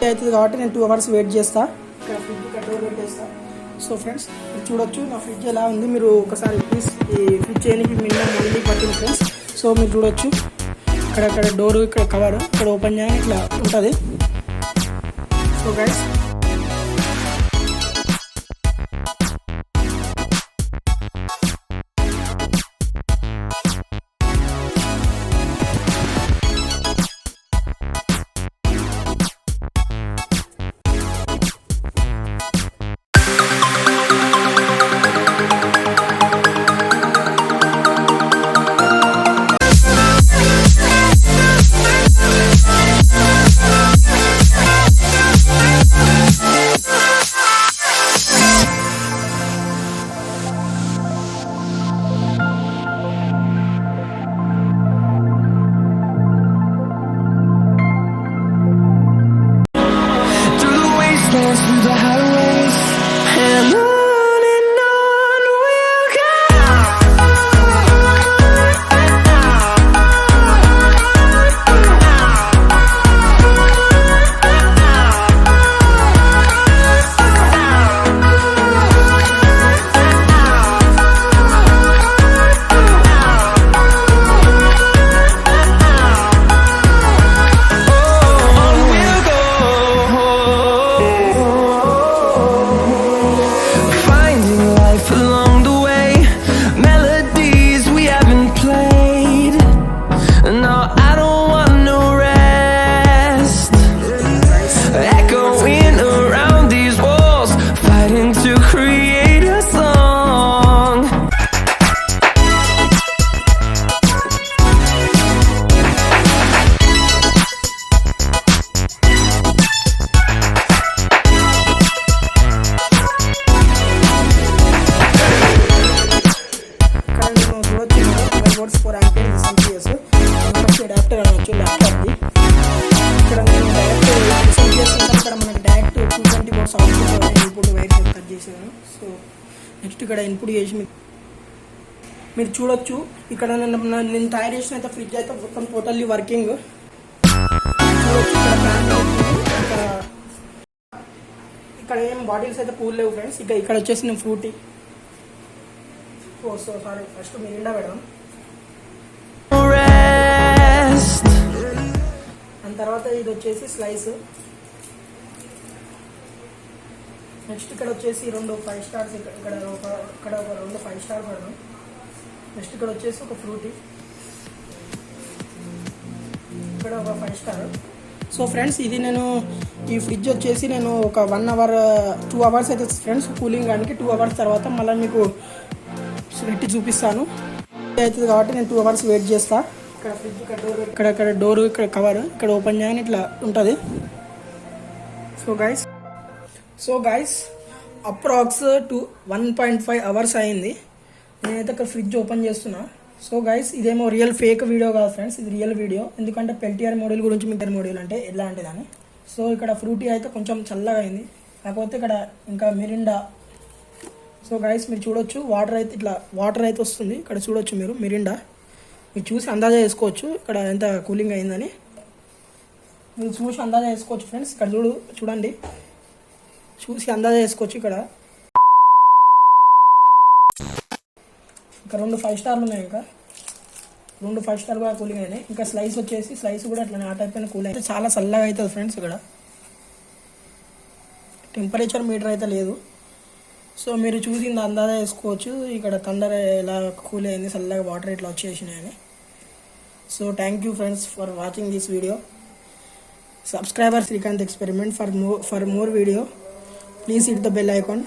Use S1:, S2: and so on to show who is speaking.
S1: అవుతుంది కాబట్టి నేను 2 hours వెయిట్ చేస్తా. ఇక్కడ ఫ్రిడ్జ్ డోర్ పెట్టేస్తా. సో ఫ్రెండ్స్ మీరు చూడొచ్చు నా ఫ్రిడ్జ్ ఎలా ఉంది. మీరు ఒకసారి ప్లీజ్ ఈ ఫ్రిడ్జ్ చేయడానికి మినిమం 1 week పట్టింది ఫ్రెండ్స్. సో మీరు చూడొచ్చు ఇక్కడ డోర్, ఇక్కడ కవర్, ఇక్కడ ఓపెన్ చేయడానికి ఇట్లా ఉంటుంది. So guys
S2: through the highways and on we'll go. Adapter అనొచ్చు ల్యాప్టాప్ది. ఇక్కడ నేను డైరెక్ట్ ఇక్కడ మనకి direct 220 volts output input wire cut చేసాను. సో నెక్స్ట్ ఇక్కడ ఇన్పుట్ చేసి మీరు చూడొచ్చు. ఇక్కడ నేను తయారు చేసిన అయితే ఫ్రిడ్జ్ అయితే మొత్తం టోటల్లీ వర్కింగ్. చూడొచ్చు ఇక్కడ ఏం బాటిల్స్ అయితే కూల్ లేవు ఫ్రెండ్స్. ఇక్కడ వచ్చేసి నేను Frooti, so sorry first Mirinda పెడదాం. దాని తర్వాత ఇది వచ్చేసి స్లైస్. నెక్స్ట్ ఇక్కడ వచ్చేసి 2 5 stars, ఇక్కడ ఒక 2 5 star పెడదాం. నెక్స్ట్ ఇక్కడ వచ్చేసి ఒక ఫ్రూటీ, ఇక్కడ ఒక 5 star. సో ఫ్రెండ్స్ ఇది నేను ఈ ఫ్రిడ్జ్ వచ్చేసి నేను ఒక 1 hour 2 hours అయితే ఫ్రెండ్స్ కూలింగ్ కానీ 2 hours తర్వాత మళ్ళీ మీకు పెట్టి చూపిస్తాను. అవుతుంది కాబట్టి నేను 2 hours వెయిట్ చేస్తా. ఇక్కడ ఫ్రిడ్జ్ ఇక్కడ డోర్, ఇక్కడ కవర్, ఇక్కడ ఓపెన్ చేయని ఇట్లా ఉంటుంది. సో గైస్ అప్రాక్స్ 1.5 hours అయింది. నేనైతే ఇక్కడ ఫ్రిడ్జ్ ఓపెన్ చేస్తున్నా. సో గైస్ ఇదేమో రియల్ ఫేక్ వీడియో కాదు ఫ్రెండ్స్, ఇది రియల్ వీడియో. ఎందుకంటే పెల్టియర్ మోడల్ గురించి మీకు మోడల్ అంటే ఎలాంటిదని. సో ఇక్కడ ఫ్రూటీ అయితే కొంచెం చల్లగా అయింది, కాకపోతే ఇక్కడ ఇంకా మిరిండా. సో గైస్ మీరు చూడొచ్చు వాటర్ అయితే వస్తుంది. ఇక్కడ చూడొచ్చు మిరిండా మీరు చూసి అందాజా చేసుకోవచ్చు ఇక్కడ ఎంత కూలింగ్ అయిందని. మీరు చూసి అందాజా చేసుకోవచ్చు ఫ్రెండ్స్. ఇక్కడ చూడండి చూసి అందాజా చేసుకోవచ్చు. ఇక్కడ 2 5 stars ఉన్నాయి, ఇంకా 2 5 star కూడా కూలింగ్ అయినాయి. ఇంకా స్లైస్ వచ్చేసి స్లైస్ కూడా అట్లా ఆ టైప్ అయినా కూల్ అయితే చాలా చల్లగా అవుతుంది ఫ్రెండ్స్. ఇక్కడ టెంపరేచర్ మీటర్ అయితే లేదు. సో మీరు చూసింది అందాజా వేసుకోవచ్చు ఇక్కడ థండర్ ఎలా కూల్ అయింది, చల్లగా వాటర్ ఇట్లా వచ్చేసినాయని. So thank you friends for watching this video. Subscriber Srikanth experiment for more video. Please hit the bell icon.